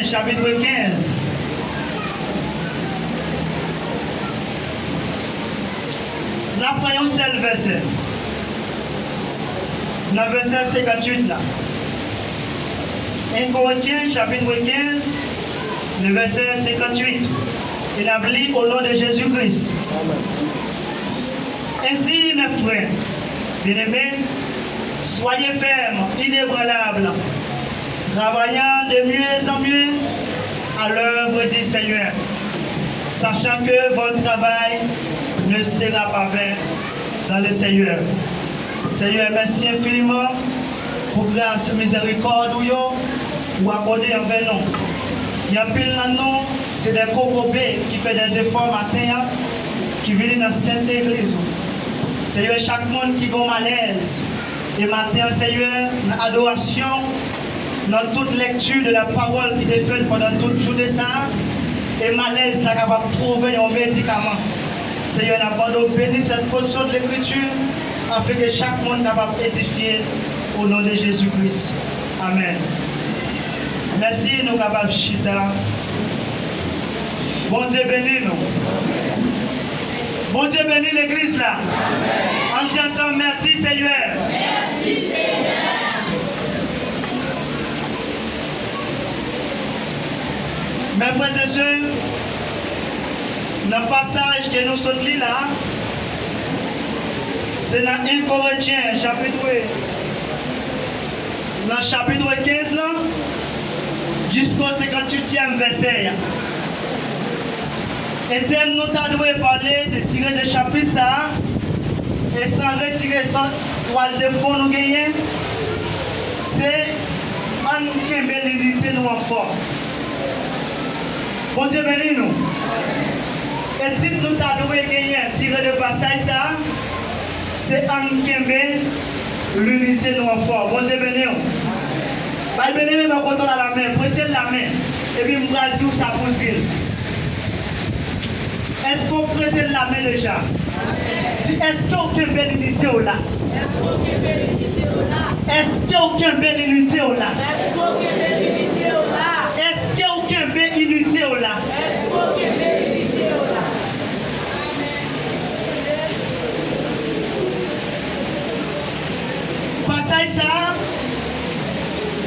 chapitre 15. Nous prenons un seul verset. Dans le verset 58 là. 1 Corinthiens chapitre 15, le verset 58. Il a dit au nom de Jésus-Christ. Ainsi, mes frères, bien-aimés, soyez fermes, inébranlables, travaillant de mieux en mieux à l'œuvre du Seigneur, sachant que votre travail ne sera pas vain dans le Seigneur. Seigneur, merci infiniment pour grâce et miséricorde ou accorder envers nous. Il y a pile dans nous, c'est des cocobés qui font des efforts matin, qui viennent dans la Sainte Église. Seigneur, chaque monde qui va malaise. Et matin, Seigneur, dans l'adoration, dans toute lecture de la parole qui est faite pendant tout le jour de ça, et malaise, ça capable de trouver un médicament. Seigneur, nous avons béni cette portion de l'écriture afin que chaque monde soit capable d'édifier au nom de Jésus-Christ. Amen. Merci, nous sommes capables de chita. Bon Dieu bénis nous. Bon Dieu bénis l'église là. On dit ensemble, merci Seigneur. Merci Seigneur. Mes frères et sœurs, dans le passage que nous sommes là, c'est dans 1 Corinthiens, chapitre 15 là, jusqu'au 58e verset. Et thème nous avons parlé de tirer le chapitre ça, et sans retirer sans toile de fond nous gagner, c'est en l'unité nous en forme. Bon Dieu bénis nous. Et si nous avons gagné, tirer le passage ça, c'est en l'unité nous en forme. Bon Dieu bénis nous. Pas bénis mais ma content à la main, pressez la main, et puis nous allons tout ça pour dire. Est-ce qu'on prête la main déjà? Est-ce qu'il y a aucune belle unité là? Est-ce qu'il y a aucune belle unité là? Est-ce qu'il y a aucune belle unité là? Est-ce qu'il y a aucune belle unité là? Passage ça,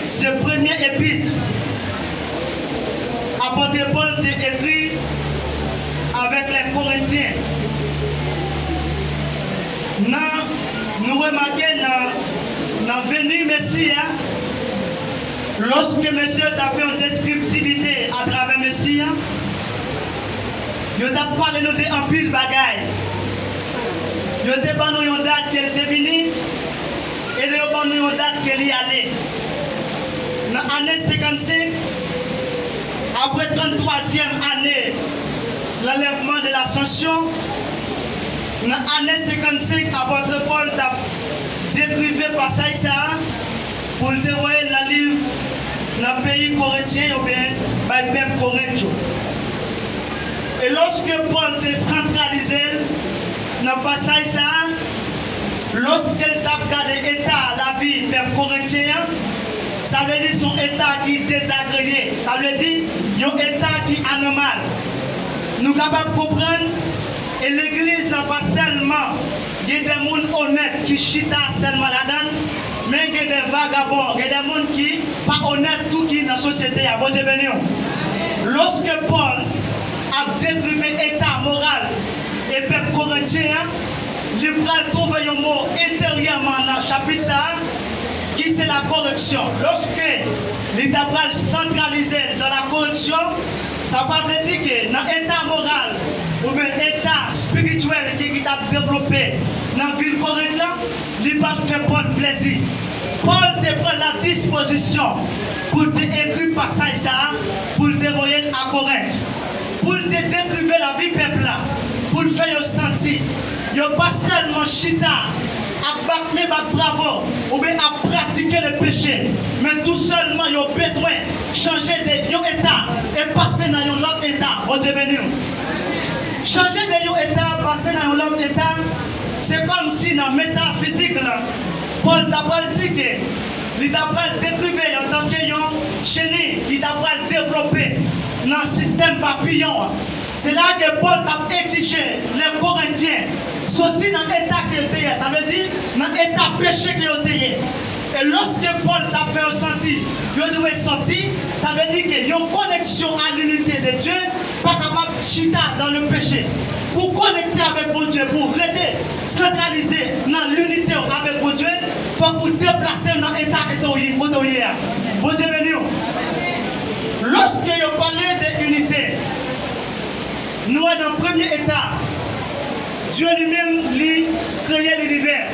c'est le premier épître. Apôtre Paul t'a écrit avec les Corinthiens. Nous remarquons dans la venue Messie, lorsque Monsieur a fait une descriptivité à travers Messie, il a parlé de nous en pile bagaille. Il a parlé de nous une date qu'elle était venue et il a parlé de nous une date qu'elle y allait. Dans l'année 55, après 33e année, l'enlèvement de l'ascension, dans l'année 55, apôtre Paul a décrivé le passage ça pour dévoiler la livre dans le pays corinthien ou bien dans le peuple corinthien. Et lorsque Paul a centralisé dans le passage ça, lorsqu'il a regardé l'état, la vie du peuple corinthien, ça veut dire son état qui est désagréé, ça veut dire un état qui est anormal. Nous sommes capables de comprendre, et l'église n'a pas seulement des gens honnêtes qui chita seulement là-dedans, mais il y a des vagabonds, il y a des gens qui ne sont pas honnêtes tout qui dans la société. Bon Dieu béni. Lorsque Paul a décrivé l'état moral et peuple corinthien, il va trouver un mot intérieurement dans le chapitre qui c'est la correction. Lorsque l'État va centraliser dans la correction, ça veut dire que dans l'état moral ou bien l'état spirituel qui a développé dans la ville correcte, il va faire bon plaisir. Paul te prend la disposition pour te écrire passage ça, pour te dévoyer à Corinthe, pour te décrire la vie peuple là, pour le faire sentir. Il n'y a pas seulement chita, à battre bravo, ou bien à pratiquer le péché, mais tout seulement il y a besoin de changer d'état et passer dans un autre état. Bon Dieu béni. Changer d'état, passer dans un autre état, c'est comme si dans la métaphysique, Paul t'a dit que il t'a décrivé en tant qu'ayant chenille, il t'a développé dans le système papillon. C'est là que Paul t'a exigé les Corinthiens sortir dans l'état qu'ils étaient. Ça veut dire dans l'état péché qu'ils étaient. Et lorsque Paul t'a fait ressentir, il doit sortir, ça veut dire qu'il y a une connexion à l'unité de Dieu, pas capable de chita dans le péché. Pour connecter avec mon Dieu, pour aider, centraliser dans l'unité avec mon Dieu, il faut vous déplacer dans l'état que vous êtes. Bon Dieu béni. Lorsque vous parlez de l'unité, nous sommes dans le premier état. Dieu lui-même lui créé l'univers.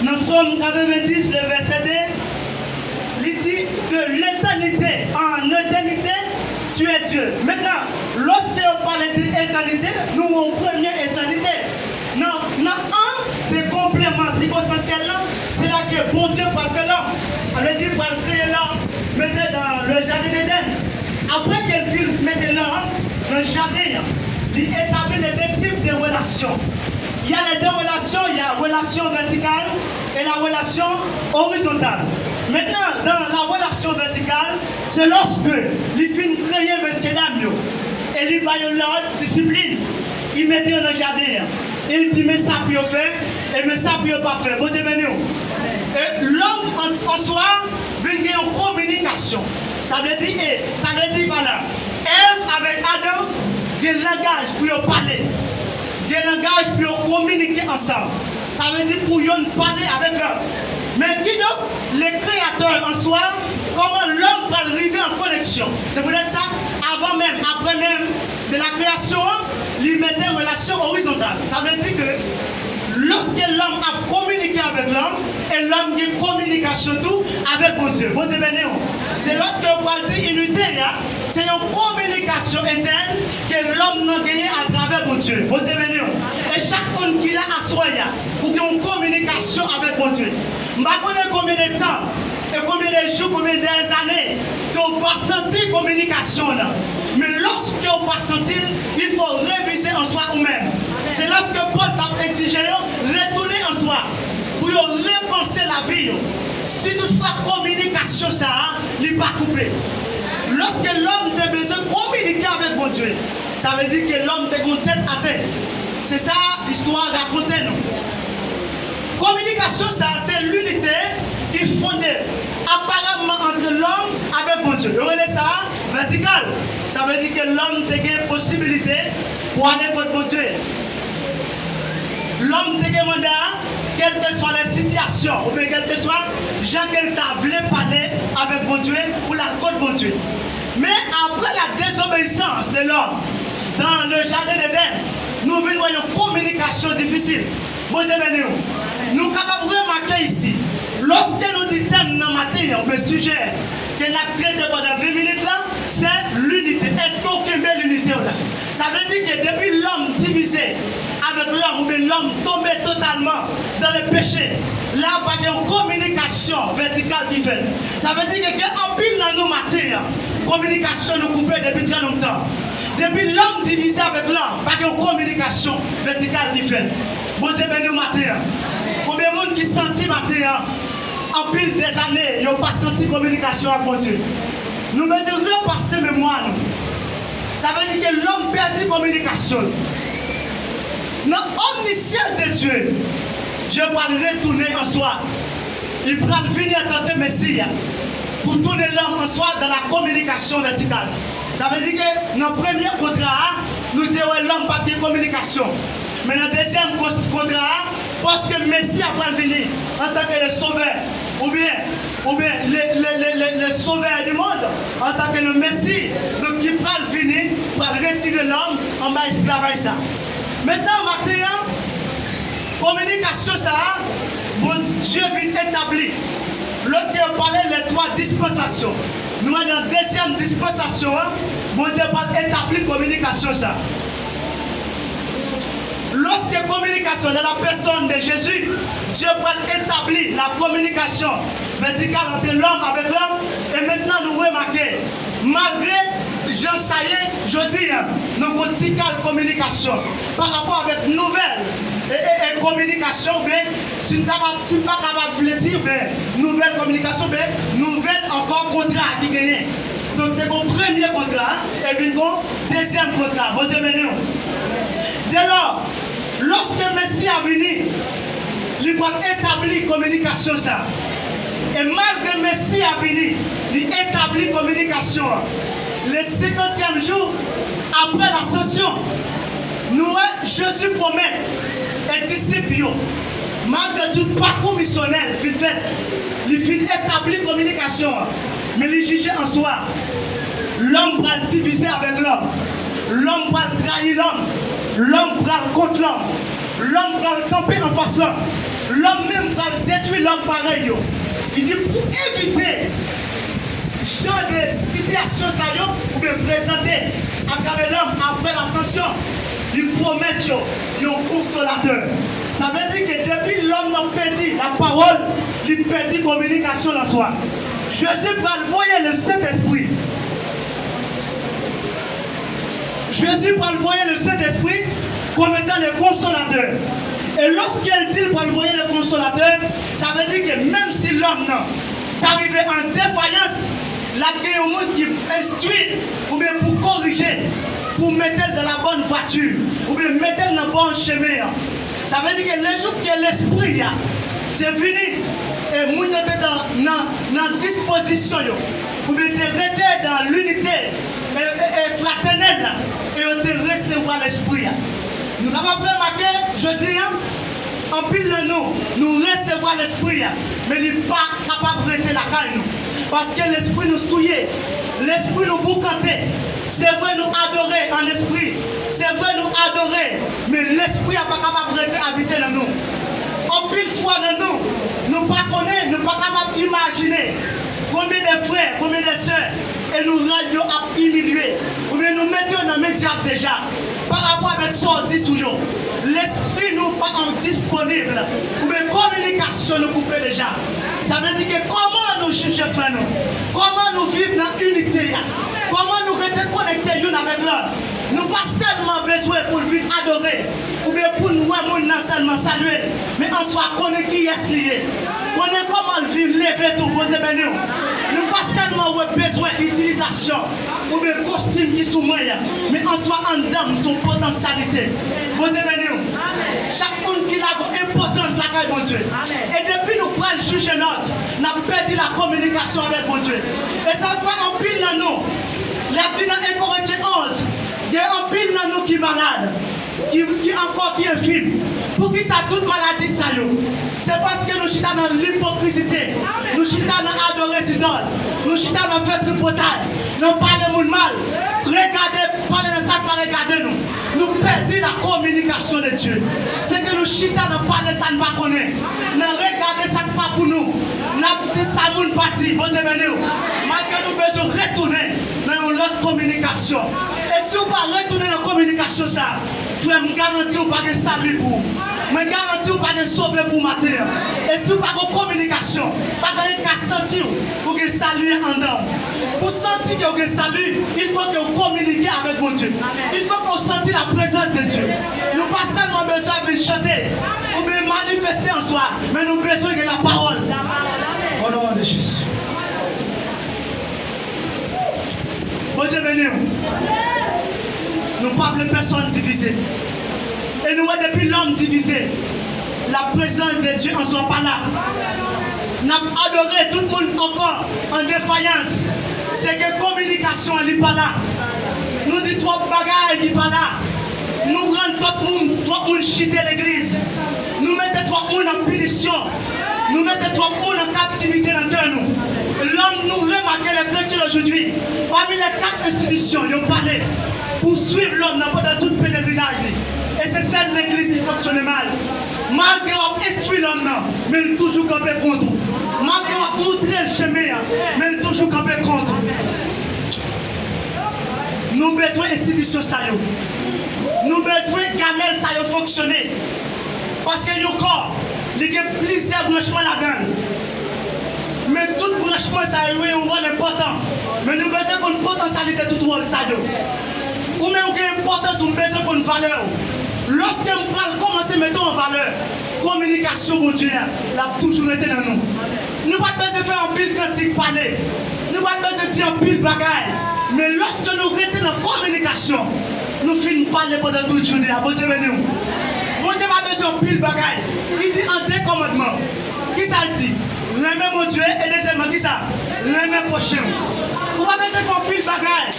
Dans Somme 90, le verset 2, il dit de l'éternité en éternité, tu es Dieu. Maintenant, lorsque on parle d'éternité, nous avons une première éternité. Dans un, c'est complément circonstanciel, c'est là que bon Dieu va faire l'homme. On veut dire qu'il va créer l'homme, mettez dans le jardin d'Éden. Après qu'il mette l'homme dans le jardin, il établit les deux types de relations. Il y a les deux relations, il y a la relation verticale et la relation horizontale. Maintenant, dans la relation verticale, c'est lorsque il finit de créer monsieur dame et il va l'ordre, discipline, il met dans le jardin. Il dit mais ça peut faire et mais ça peut pas faire. Bon Dieu. Et l'homme en soi vient en communication. Ça veut dire voilà. Ève avec Adam, il y a un langage pour parler. Il y a un langage pour communiquer ensemble. Ça veut dire pour parler avec l'homme. Mais qui donc, les créateurs en soi, comment l'homme va arriver en connexion. C'est pour ça, avant même, après même de la création, il mettait une relation horizontale. Ça veut dire que lorsque l'homme a communiqué avec l'homme, et l'homme a une communication tout avec mon Dieu. Bon Dieu béni. C'est lorsque on parle d'unité, c'est une communication interne que l'homme a gagnée à travers mon Dieu. Bon Dieu béni. Et chacun qui a à soi, pour qu'il y ait une communication avec mon Dieu. Je ne sais pas combien de temps, et combien de jours, combien d'années, qu'on va sentir la communication là. Mais lorsque on va sentir, il faut réviser en soi ou même. C'est là que Paul t'a exigé de retourner en soi pour repenser la vie. Si toutefois la communication, ça, il n'est pas coupé. Lorsque l'homme a besoin de communiquer avec mon Dieu, ça veut dire que l'homme est tête à tête. C'est ça l'histoire racontée nous. Communication, ça, c'est l'unité qui est fondée apparemment entre l'homme avec mon Dieu. Vous voyez ça, vertical. Ça veut dire que l'homme a une possibilité pour aller contre mon Dieu. L'homme a un mandat, quelles que soient les situations, ou bien quelles que soient, gens qu'elle t'a voulu parler avec mon Dieu ou la contre mon Dieu. Mais après la désobéissance de l'homme dans le jardin d'Éden, nous venons une communication difficile. Bon Dieu béni. Nous sommes capables de remarquer ici, lorsque nous disons dans le matin, le sujet que nous avons traité pendant 20 minutes là, c'est l'unité. Est-ce qu'on aime l'unité là? Ça veut dire que depuis l'homme divisé avec l'homme, ou bien l'homme tombé totalement dans le péché, là, il y a une communication verticale qui fait. Ça veut dire qu'il y a un pile dans nos matins, communication nous coupée depuis très longtemps. Depuis l'homme divisé avec l'homme, il y a une communication verticale qui fait. Bon Dieu béni au matin. Combien de monde qui sentit matin, en pile des années, ils n'ont pas senti communication avec mon Dieu. Nous devons repasser mémoire. Ça veut dire que l'homme perd la communication. Dans l'omniscience de Dieu, Dieu va retourner en soi. Il va venir tenter Messie pour tourner l'homme en soi dans la communication verticale. Ça veut dire que dans le premier contrat, nous avons l'homme par de communication. Mais dans le deuxième contrat, parce que Messie a venir en tant que le sauveur, ou bien le sauveur du monde, en tant que le Messie, donc il va venir pour retirer l'homme en bas esclavage. Maintenant, maintenant, communication, ça, bon Dieu vient établir. Lorsqu'il parlait des trois dispensations, nous sommes dans la deuxième dispensation, bon Dieu va établir communication, ça. Lorsque communication dans la personne de Jésus, Dieu va établir la communication verticale entre l'homme avec l'homme. Et maintenant, nous remarquons, malgré Jean Saillet, je dis, nous avons une communication par rapport avec nouvelle et communication, mais si nous ne pas capable de dire, nouvelle communication, nouvelle encore contrat qui gagne. Donc, c'est mon premier contrat et puis mon deuxième contrat. Bon Dieu béni. Dès lors, lorsque Messie a venu, il va établir communication ça. Et malgré Messie a venu, il établit communication. Le 50e jour, après l'ascension, nous, Jésus promet et disciples, malgré tout parcours missionnaire qu'il fait, il finit établir communication. Mais il juge en soi. L'homme va diviser avec l'homme. L'homme va trahir l'homme. L'homme va contre l'homme. L'homme va camper en face l'homme. L'homme même va détruire l'homme pareil. Il dit pour éviter ce genre de situation, ça vous pouvez présenter à travers l'homme après l'ascension. Il promet un consolateur. Ça veut dire que depuis l'homme n'a perdu la parole, il perdit communication en soi. Jésus va envoyer le Saint-Esprit. Jésus va envoyer le Saint-Esprit comme étant le consolateur. Et lorsqu'il dit qu'il va envoyer le consolateur, ça veut dire que même si l'homme est arrivé en défaillance, la au monde qui instruit, ou bien pour corriger, pour mettre dans la bonne voiture, ou bien mettre dans le bon chemin. Ça veut dire que le jour que l'esprit est venu, et nous sommes dans la disposition, ou bien de dans l'unité et fraternelle, et de recevoir l'esprit. Nous avons remarqué, je dis, en pile de nous recevons l'esprit, mais il n'est pas capable de rester la caille. Parce que l'esprit nous souillait, l'esprit nous boucantait. C'est vrai nous adorer en esprit, c'est vrai nous adorer, mais l'esprit n'est pas capable de rester habité dans nous. En pile fois dans nous ne pas connaître, nous ne pas capable d'imaginer combien de frères, combien de sœurs, et nous rendions à humilier, ou bien nous mettons dans les diables déjà, par rapport avec ce qu'on dit toujours. L'esprit nous pas disponible, ou bien communication nous coupe déjà. Ça veut dire que comment nous juger frère nous, comment nous vivre dans l'unité, comment nous rester connectés l'un avec l'autre. Nous pas seulement besoin pour vivre adorer, ou bien pour nous voir seulement saluer, mais en soit connaître qui est lié. Connaître comment vivre, lever tout, bon Dieu béni. Nous pas seulement besoin d'utilisation, ou bien costume qui sont moyens, mais en soit en dame son potentialité. Bon Dieu béni. Chaque monde qui a une importance à bon Dieu. Et depuis nous prenons juger notre, nous avons perdu la communication avec bon Dieu. Et ça fait un pile dans nous. La vie dans 1 Corinthiens 11, il y a un pile dans nous qui est malade, qui encore qui est infime. Pour qui ça toute maladie ça yo? C'est parce que nous sommes dans l'hypocrisie, nous sommes dans l'adoration d'idole, nous sommes dans le fait tripotage, nous parlons de mal, regardez, parlez de ça, pas regarder nous. Nous perdons la communication de Dieu. C'est que nous sommes dans parler ça ne pas connaître. Nous regardez ça pas pour nous. Nous avons dit ça nous parti, bon Dieu béni. Maintenant nous devons retourner dans l'autre communication. Et si on va retourner dans la communication ça, je vais me garantir qu'on pas de salut pour vous. Je me garantis qu'on pas de sauver pour matin. Et si vous n'avez pas de communication, pas de sentir pour que salut en dedans. Pour sentir que vous salut, il faut que vous communiquiez avec votre Dieu. Il faut que vous sentiez la présence de Dieu. Nous n'avons pas seulement besoin de chanter ou de manifester en soi, mais nous avons besoin de la parole. Au nom de Jésus. Bon Dieu béni. Nous ne parlons de personnes divisées. Et nous voyons depuis l'homme divisé, la présence de Dieu en soit pas là. Nous avons adoré tout le monde encore en défaillance. C'est que communication n'est pas là. Nous disons trop de bagages qui n'est pas là. Nous rendons trop de monde chiter l'église. Nous mettons trop de monde en punition. Nous mettons trop de monde en captivité dans nous. L'homme nous remarque les chrétiens aujourd'hui. Parmi les 4 institutions, ils ont parlé pour suivre l'homme dans tout pèlerinage. Et c'est celle de l'église qui fonctionne mal. Malgré qu'on instruit l'homme, mais il est toujours campé contre. Malgré qu'on montre le chemin, mais il est toujours campé contre. Nous avons besoin d'institutions sérieuses. Nous avons besoin de gamelles sérieuses fonctionner. Parce que nous corps, il y a plusieurs branchements là-dedans. Mais tout branchement sérieux est un rôle important. Mais nous avons besoin d'une potentialité tout rôle sérieux. Ou même une importance, nous avons besoin d'une valeur. Lorsque nous allons commencer à mettre en valeur, communication, mon Dieu, l'a toujours été dans nous. Nous pas besoin de faire un pile cantique parler. Nous pas besoin de dire un pile bagaille. Mais lorsque nous restons dans la communication, nous finissons par parler pendant toute la journée. Bon Dieu, nous. Bon Dieu n'a pas besoin de pile bagaille. Il dit en deux commandements. Qui ça le dit? L'aimer mon Dieu et deuxièmement, qui ça? L'aimer prochain. Vous pas besoin de faire pile bagaille.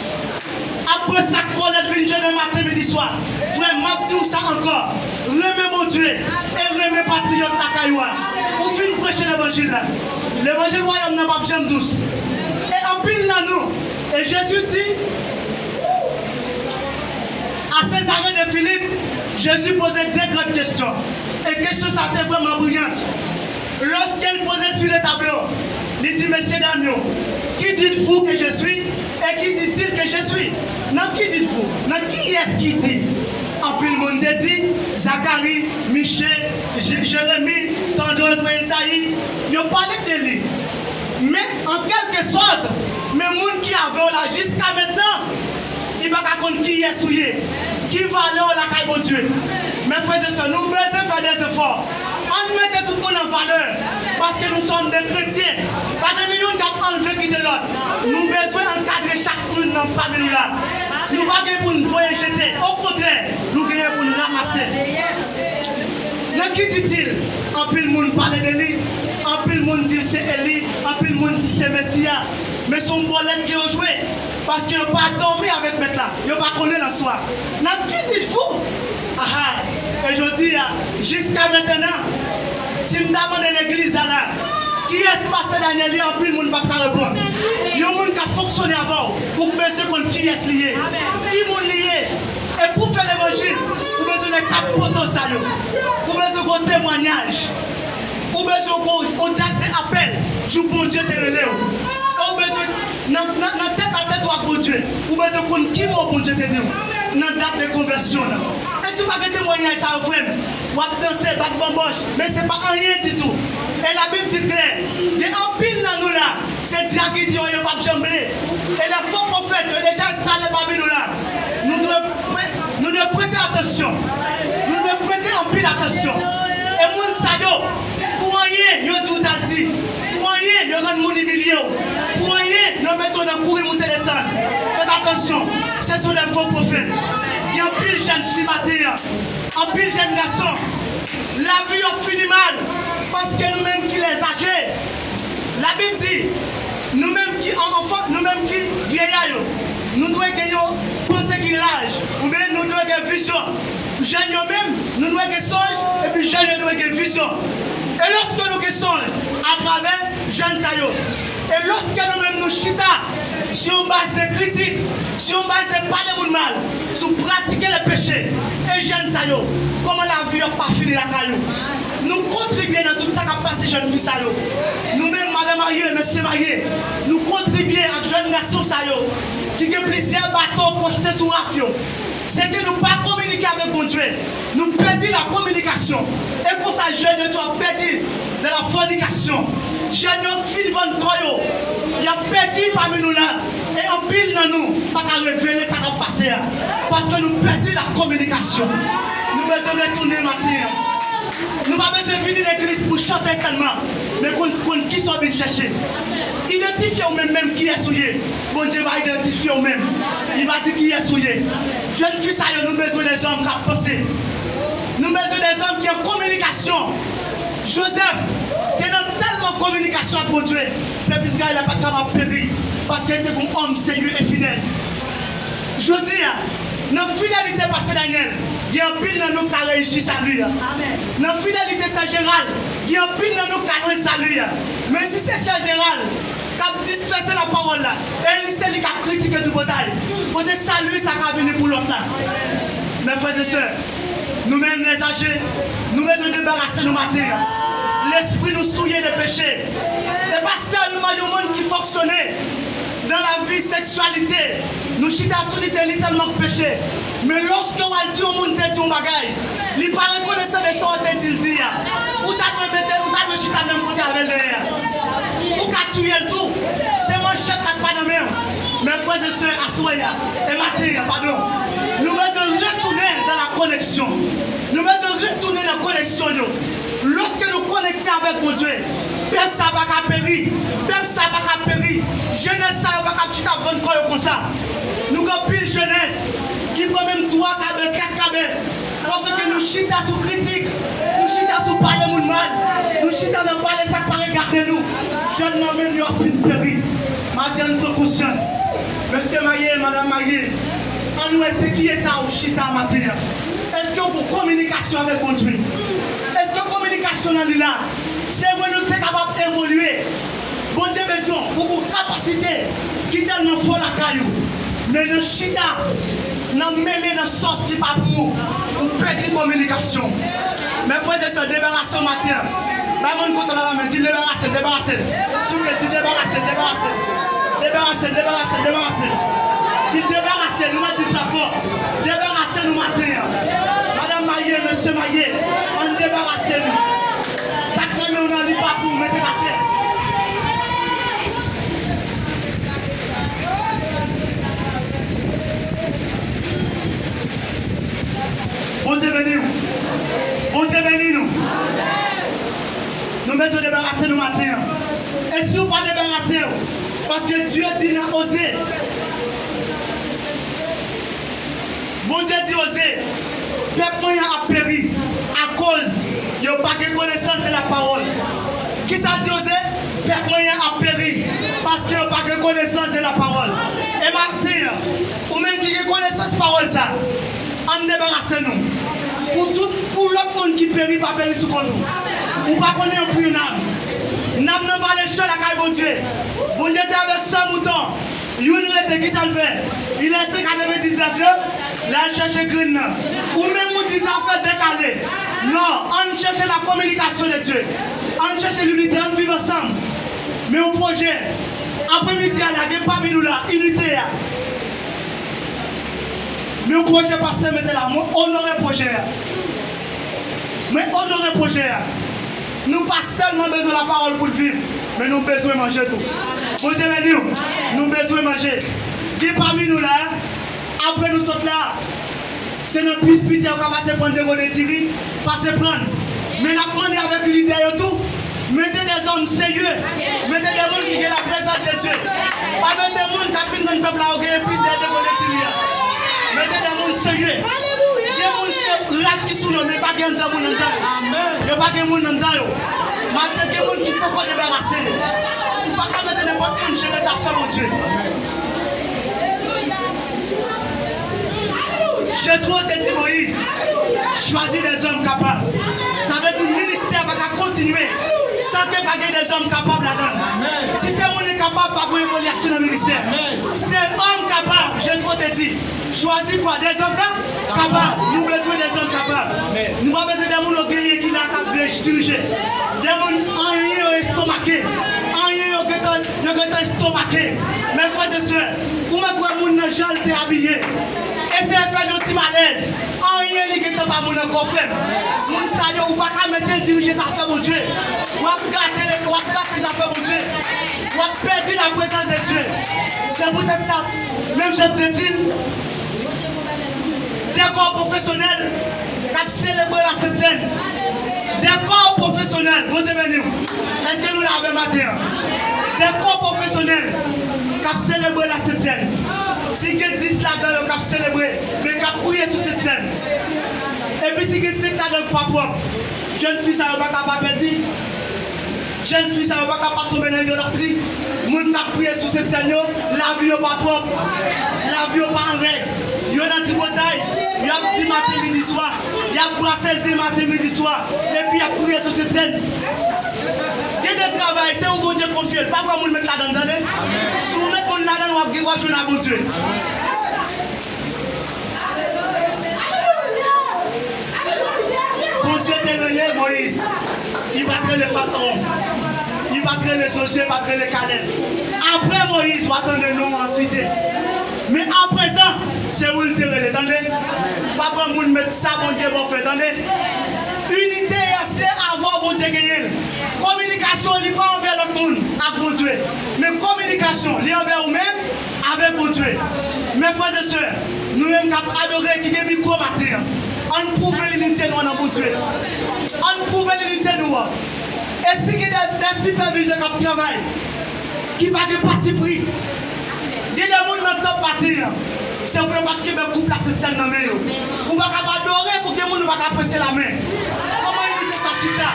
Après ça, collègue vient jeune matin, midi, soir. Frère, m'a dit ça encore. L'aimer mon Dieu et l'aimer patriote la cailloua. Vous finissez prêcher l'évangile là. L'évangile royaume n'a pas de jambe douce. Et en pile là nous. Et Jésus dit à Césarée de Philippe, Jésus posait deux grandes questions. Et question ça était vraiment brillante. Lorsqu'elle posait sur le tableau, il dit, messieurs, dames, qui dites-vous que je suis et qui dit-il que je suis? Non, qui dites-vous? Non, qui est-ce qui dit? En plus, le monde dit, Zacharie, Michel, Jérémie, tant d'autres, Isaïe, ils ont parlé de lui. Mais en quelque sorte, le monde qui avait là jusqu'à maintenant, il ne va pas comprendre qui est souillé, qui va aller au lac de Dieu. Mais frères et sœurs, nous devons faire des efforts. On met tout le monde en valeur parce que nous sommes des chrétiens. Pas de millions qui ont enlevé qui de l'autre. Nous devons encadrer chaque monde dans la famille là. Nous ne pouvons pas pour nous voyer jeter. Au contraire, nous devons pour nous ramasser. Mais qui dit-il? En plus, le monde parle de lui. En plus, le monde dit c'est Élie. En plus, le monde dit c'est Messia. Mais son problème qui ont joué. Parce qu'ils n'ont pas dormi avec mettre là. Ils n'ont pas connu la soirée. Mais qui dit-vous? Ah, et je dis, jusqu'à maintenant, si je demande l'église là, qui est passé dans les liens, en plus, le monde ne va pas répondre. Il y a un monde qui a fonctionné avant pour penser qui est lié. Qui est lié. Et pour faire l'évangile, vous avez besoin de 4 poteaux, vous avez besoin de témoignages. Vous avez besoin de date d'appel. Je bon Dieu te relève. Vous avez besoin de tête à tête avec Dieu. Vous avez besoin de qui est bon Dieu te relève. Dans date de conversion. Et si vous avez un témoignage, ça vous fait. Vous avez dansé, battre bamboche. Mais ce n'est pas rien du tout. Et la Bible dit clair. Il y a un pile dans nous là. C'est Dieu qui dit, il n'y a pas de jamblé. Et les faux prophètes, déjà installés parmi nous là. Nous devons prêter attention. Nous devons prêter en pile attention. Et mon sayo, pour rien, nous avons dit. Pour rien, nous avons humilié. Pour rien, nous mettons dans courir monter les salles. Faites attention, ce sont les faux prophètes. Il y a un pile jeune fille matin, un pile jeune garçon. La vie a fini mal parce que nous-mêmes qui les âgés. La Bible dit, nous-mêmes qui enfants, nous-mêmes qui vieillards, nous devons gagner penser qu'il âge, ou bien nous devons gagner vision. Jeunes même, nous devons gagner songe, et puis jeunes nous devons gagner vision. Et lorsque nous gagnons songe, à travers jeunes saillots, et lorsque nous-mêmes nous chita, sur une base de critique, sur une base de parler de mal, sur pratiquer le péché, et jeunes saillots, comment la vie n'a pas fini la caillou. Nous contribuons dans tout ça qui a passé jeunes filles saillots. Nous-mêmes, madame mariée, monsieur marié, nous contribuons à jeunes nations saillots, qui ont plusieurs bateaux projetés sur Rafio. C'est que nous ne pas communiquer avec mon Dieu. Nous perdons la communication. Et pour ça, jeunes, tu as perdu de la fornication. Jeunes, fils de Toyo, il a perdu parmi nous là. Et en pile dans nous, pas qu'à révéler ça qui a passé. Parce que nous perdons la communication. Nous devons retourner matin. Nous n'avons pas besoin de venir à l'église pour chanter seulement, mais qu'on qui sont venus chercher. Identifiez vous-même qui est souillé. Bon Dieu va identifier vous-même. Il va dire qui est souillé. Jeune fille, ça y est, nous avons besoin des hommes qui ont pensé. Nous avons besoin des hommes qui ont communication. Joseph, qui est dans tellement de communication avec Dieu, mais puisqu'il n'a pas capable de périr, parce qu'il était un homme sérieux et fidèle. Je dis, notre fidélité passée Daniel, il y a un pile dans nous qui a réussi à lui. Notre fidélité Saint Gérald, il y a un pile dans nous qui a réussi à lui. Mais si c'est Saint Gérald qui a dispersé la parole là, et c'est lui qui a critiqué du bataille, il faut saluer ça qui a venu pour l'autre là. Mes frères et sœurs, nous-mêmes les âgés, nous devons nous débarrasser nos matins. L'esprit nous souillait des péchés. Et pas seulement le monde qui fonctionnait dans la vie sexualité. Nous chita sur littéralement péché. Mais lorsque on dit au monde de Dieu bagaille, il pas reconnaissant de son qu'il dit. Ou t'as dû chita même côté avec derrière. Ou qu'a tué le tout. C'est mon chef qui n'a pas de même. Mes frères et sœurs, à soya et matin, pardon. Nous devons retourner dans la connexion. Nous devons retourner dans la connexion. Lorsque nous connectons avec mon Dieu, peuple ça va pas périr. Peuple ça va pas périr. Jeunesse ça va pas chita bonne corps comme ça. Nous avons pile jeunesse qui prend même 3 cabesses, 4 cabesses. Parce que nous chita sous critique, nous chita sous parler moun mal, nous chita dans parler ça pas regarder nous. Jeune homme même nous a pris périr. Maintenant nous prenons conscience. Monsieur Maillé, Madame Maillé, on nous est qui est à chita matin. Est-ce que vous communication avec mon Dieu? Est-ce que communication est là? C'est vrai nous sommes capables d'évoluer. Bon Dieu besoin pour une capacité qui est tellement folle à caillou. Mais le chita, nous mêlons dans sauce qui n'est pas pour vous perdre la communication. Mes frères et sœurs, débarrassez matin. Maman contre la main, dit débarrassez, débarrassez. S'il vous plaît, dit débarrassez, débarrassez. Débarrassez, débarrassez, débarrassez. Dit débarrassez, nous mettons ça fort. Débarrassez nous matin. Madame Maillé, monsieur Maillé, on débarrasse nous. Sacré, mais on n'en dit pas pour mettre la terre. Bon Dieu béni nous. Bon Dieu béni nous. Nous devons débarrasser nous matin. Et si vous ne pas débarrasser, parce que Dieu dit n'a osé. Bon Dieu dit osé. Peuple a péri à cause de pas de connaissance de la parole. Qui ça dit osé? Peuple a péri parce qu'il n'y a pas de connaissance de la parole. Et maintenant, ou même qui a connaissance de la parole, ça, on débarrasse nous. Pour l'autre monde qui périt, pas périr sous nous. Ou pas connaître un plus âme. N'am ne va les choses à la bon Dieu. Bon Dieu était avec 100 moutons. Il était qui ça le fait? Il est 99 là, il cherche green. Ou même vous dites ça fait décaler. Non, on cherche la communication de Dieu. On cherche l'unité, on vit ensemble. Mais au projet, après-midi, il y a des parmi nous là, unité. Mais au projet, pasteur, mettez là, honorer le projet. Mais honorer le projet. Nous pas seulement besoin de la parole pour vivre, mais nous besoin de manger tout. Bon Dieu nous besoin de manger. Qui parmi nous là, après nous sommes là, c'est notre plus petit qui va passer prendre des bonnes tiris, passer prendre. Mais nous prenons avec l'idée et tout. Mettez des hommes sérieux, mettez des gens qui ont la présence de Dieu. Pas mettre des gens qui ont un peuple à gagner plus de bonnes tiris. Mettez des gens sérieux. Des gens qui sont là, mais pas des gens dans le monde. Il n'y a pas de monde dans le monde. Maintenant, il y a des gens qui peuvent pas débarrasser. Il ne faut pas mettre n'importe qui gérer sa femme au Dieu. J'ai trop dit Moïse, choisis des hommes capables. Ça veut dire que le ministère va continuer sans que pas des hommes capables là-dedans. Si c'est mon capable, pas de évaluation dans le ministère. C'est un homme capable, j'ai trop dit. Choisis quoi? Des hommes capables. Nous avons besoin des hommes capables. Nous avons besoin des gens qui sont capables de diriger. Des gens qui sont estomaqués. Qui sont estomaqués. Mes frères et sœurs, vous me trouvez des gens qui sont habillés. Et c'est un peu de petit malaise. Rien qui n'est pas mon confrère. Mon saillot, ou pas qu'à mettre diriger ça fait mon Dieu. Ou à gâter ça fait mon Dieu. Ou à perdre la présence de Dieu. C'est peut-être ça. Même je te dis, des corps professionnels qui célèbrent la Sainte Seine. Des corps professionnels, bon Dieu béni. Est-ce que nous l'avons matin? Des corps professionnels qui célèbrent la Sainte Seine. Si il y a 10 là-dedans qui célèbrent, mais qui prier sur cette scène. Et puis si il y a 5 là-dedans qui pas propre, jeune fille ça ne va pas perdre. Jeune fille ça ne va pas tomber dans l'idolâtrie. Les gens qui prier sur cette scène, la vie n'est pas propre. La vie n'est pas en règle. Il y a une bataille, il y a petit matin, midi, soir. Il y a brassé matin, midi, soir. Et puis il y a prié sur cette scène. Il y a des travail, c'est où bon Dieu confie. Pas comme vous mettre là-dedans. Si vous mettez là-dedans, vous allez jouer à bon Dieu. Bon Dieu t'a Moïse. Il va créer les pharaons. Il va créer les sorciers, il va créer les cadets. Après Moïse, il va attendre le nom en cité. Mais à présent, c'est où il te relève. Pas comme vous mettre ça, bon Dieu, bon fait. Unité, c'est avoir bon Dieu gagné. Communication, il n'est pas envers l'autre monde, avec bon Dieu. Mais communication, il est envers vous-même, avec bon Dieu. Mes frères et sœurs, nous-mêmes qui avons adoré, qui avons micro matin. On prouve l'unité nous dans mon Dieu. On prouve l'unité nous. Et si il y a des superviseurs qui travaillent, qui ne sont pas parti pris, il y a des gens qui ne sont pas partis. C'est vrai parce que le couple a cette scène dans la main. Vous ne pouvez pas adorer pour que les gens ne pas presser la main. Comment éviter ça, chita?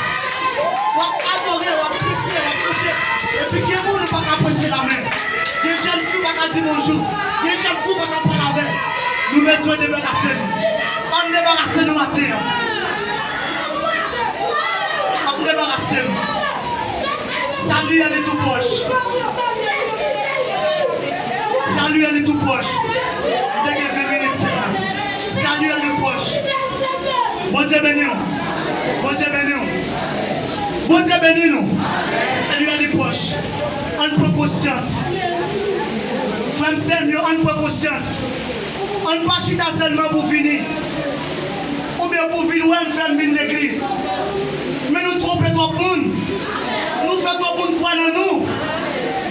On va adorer, on va presser, on va toucher. Et puis que les gens ne pas presser la main. Les jeunes filles ne pas dire bonjour. Les jeunes filles ne pas parler avec. Nous avons besoin de débarrasser nous. On débarrasse nous matin. On débarrasse nous. Salut, elle est tout proche. Salut, elle est tout proche. Dès qu'elle fait venir, salut, elle est proche. Bon Dieu béni nous. Bon Dieu béni nous. Bon Dieu béni nous. Salut, elle est proche. On prend conscience. Frère, c'est mieux, on prend conscience. On ne pas chita seulement pour venir. Ou bien pour venir, on fait venir l'église. Mais nous trompons trop pour nous. Nous faisons trop pour nous croire en nous.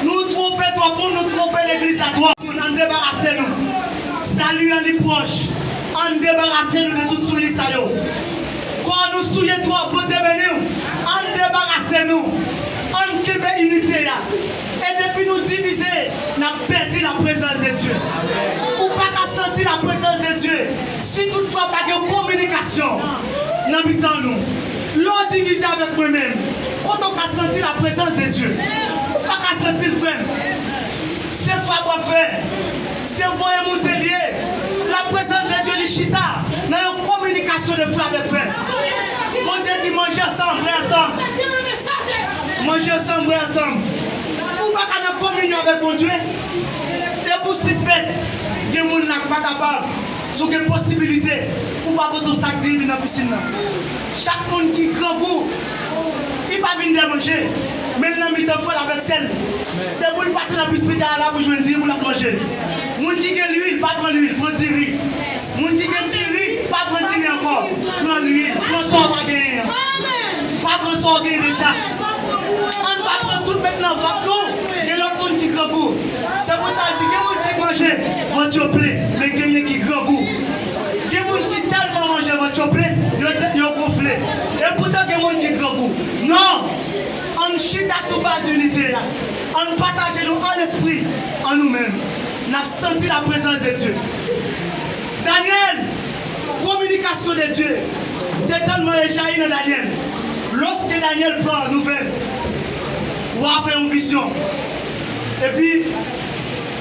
Nous trompons trop pour nous tromper l'église à toi. On débarrasse nous. Salut à les proches. On débarrasse nous de tout souillé ça. Quand nous souillons toi, pour te bénir, on débarrasse nous. On crée unité là. Et depuis nous diviser, nous avons perdu la présence de Dieu. Ou pas qu'à sentir la présence de Dieu. Si toutefois pas de communication, nous habitons nous. L'on divise avec nous-mêmes. Quand on a senti la présence de Dieu, ou pas qu'à sentir le frère. C'est Fabien faire. C'est voyer Montelier. La présence de Dieu, l'Ichita. Dans une communication de frère avec frère. Mon Dieu dit manger ensemble, ensemble. Manger ensemble, ensemble. Ou pas qu'à la communion avec mon Dieu. C'est pour suspect. Il y a des gens qui ne sont pas capables. Sur des possibilités. Ou pas pour tout ça qui vient dans la piscine. Chaque monde qui grand goût, il ne va pas venir manger. Mais il n'a mis de folle avec celle. C'est pour le passer dans l'hospital là pour jouer une pour la manger. Les gens qui ont l'huile, pas prendre l'huile, prendre du riz. Les gens qui ont du riz, pas prendre du riz encore. Prendre l'huile, prendre son pas gagner. Pas prendre son gagner déjà. On va prendre tout maintenant, va nous. Il y a l'autre monde qui grand goût. C'est pour ça qu'il y a des gens qui mangent votre plaît, mais il y a qui grand goût. Il y a des gens qui tellement mangent votre plaît, ils ont gonflé. Et pourtant, il y a des gens qui grand goût. Non! On chita sur base d'unité. On partage nous en esprit, en nous-mêmes. On a senti la présence de Dieu. Daniel, communication de Dieu. C'est tellement éjailli dans Daniel. Lorsque Daniel prend une nouvelle, on a fait une vision. Et puis,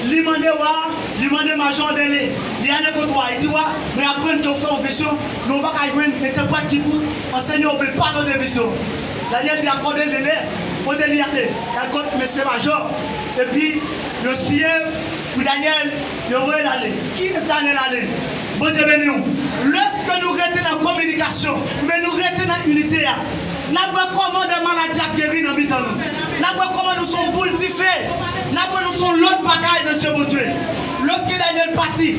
il m'a demandé major de l'île. Il a dit pour toi, il dit, mais après qu'on fait une vision, nous ne pouvons pas jouer un interprète qui vous enseigne, on ne veut pas donner de vision. Daniel a accordé le lait, pour le lire, il a accordé M. Major. Et puis, le signe, pour Daniel, il va aller. Qui est Daniel aller? Bon Dieu béni. Lorsque nous restons dans la communication, mais nous restons dans l'unité, nous avons comment des maladies à guérir dans l'habitant. Nous avons comment nous sommes boules diffées. Nous avons nous sommes l'autre bagaille de ce bon Dieu. Lorsque Daniel partit,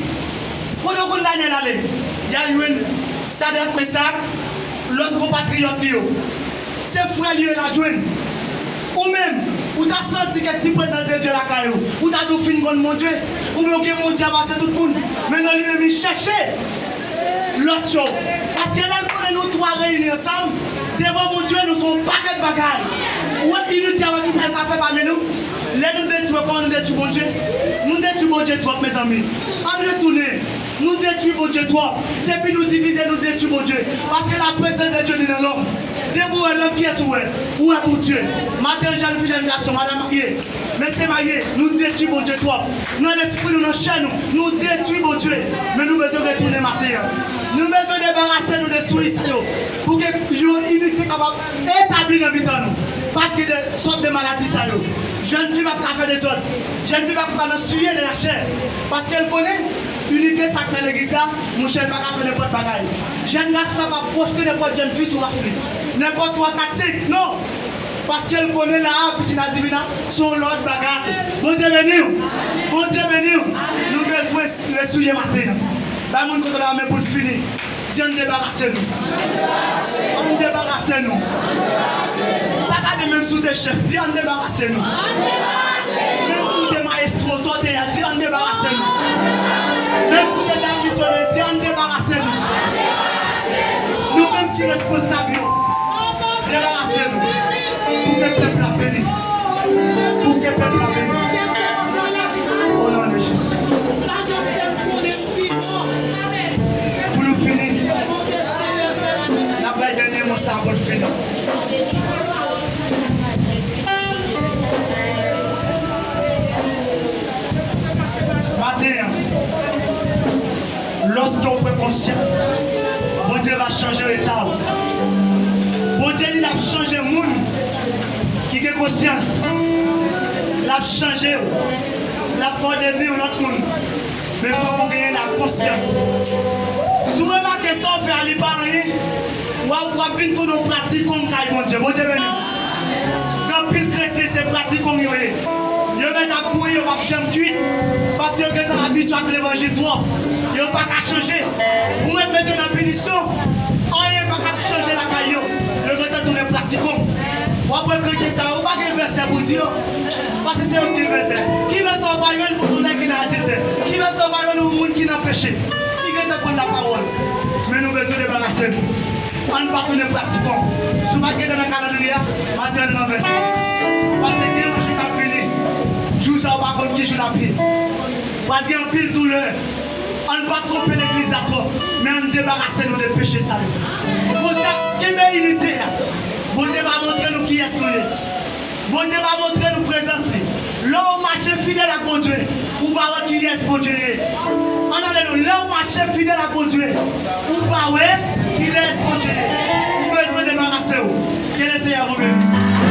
quand Daniel allait, il y a eu un Sadak Messac, l'autre compatriote. C'est frère lui la joindre. Ou même, où tu as senti que tu présentes de Dieu la caillou, où tu as tout fini contre mon Dieu, ou bien que mon Dieu a passé tout le monde. Maintenant, lui-même, il cherchait l'autre chose. Parce que là, nous trois réunis ensemble, devant mon Dieu, nous sommes pas de bagaille. Ou unité avec qui ça va faire parmi nous. Les nous détruisons comment nous détruisons mon Dieu. Nous détruisons mon Dieu trop, mes amis. En retourner, nous détruisons mon Dieu trop. Depuis nous diviser, nous détruisons mon Dieu. Parce que la présence de Dieu est dans l'homme. Debout, l'homme qui est sous elle. Où est mon Dieu? Matin, jeune fille, jeune garçon, madame mariée. Mais c'est marié, nous détruisons mon Dieu trop. Nous, l'esprit, nous, nos chaînes, nous détruisons mon Dieu. Mais nous besoin de retourner matin. Nous besoin de débarrasser nous de soucis pour que l'unité capable d'établir dans le nous. Pas que des sortes de maladies. Jeune fille va pas faire des autres. Jeune fille va pas nous suyer de la chair. Parce qu'elle connaît l'unité sacrée de l'église. Mon cher va pas faire n'importe quoi. Jeune garçon va projeter n'importe jeune fille sur l'Afrique. N'importe quoi, 4, 5. Non. Parce qu'elle connaît la piscine divina sur l'autre bagarre. Bon Dieu béni. Bon Dieu béni. Nous devons les souiller matin. Bah, mon côté la main pour finir. Dieu nous débarrasse nous. On débarrasse nous. Pas de même sous des chefs. Dieu nous débarrasse nous. Même sous des maestros, Dieu nous débarrasse nous. Même sous des dames missionnaires, Dieu nous débarrasse nous. responsable. Débarrassez-nous. Pour que le peuple a béni. Pour que le peuple a béni. Au nom de Jésus. Pour nous finir. La belle dernière mot, ça va finir. Matin, lorsque vous prenez conscience, bon Dieu va changer l'état. Bon Dieu, il a changé le monde qui a conscience. Il a changé la forme de vie de notre monde. Mais il faut qu'on ait la conscience. Si vous remarquez ça, on fait aller parler, ou on venir tous nos pratiques comme mon Dieu. Bon Dieu, quand pile chrétien, c'est pratique comme il est. Ils mettent à pourrir, ils ne vont pas jamais cuire. Parce qu'ils sont habitués à l'évangile trop. Ils ne vont pas changer. Vous mettez dans la punition, rien ne va changer la caillou. Ils vont tourner pratiquement. Vous après que ça, vous ne pouvez pas verser pour dire. Parce que c'est un petit verset. Qui veut sauver pour nous qui n'a dit? Qui veut sauver pour nous qui n'a péché? Qui veut prendre la parole? Mais nous besoin de débarrasser nous. On ne va pas tourner pratiquement. Si vous ne dans le calendrier, matin dans le verset. Parce que Dieu nous a fini. Joue ça, on va contre qui joue la pied. On va dire un pile douleur. On ne va pas tromper l'église à toi, mais on débarrasser nous de péché sale. Pour ça, quelle belle unité. Bon Dieu va montrer nous qui est nous. Bon Dieu va montrer nous présence. Là où marche fidèle à bon Dieu, on va voir qui est bon Dieu. On a là où marche fidèle à bon Dieu, on va voir qui est bon Dieu. Vous besoin de débarrasser. Quel est le Seigneur vous bénisse.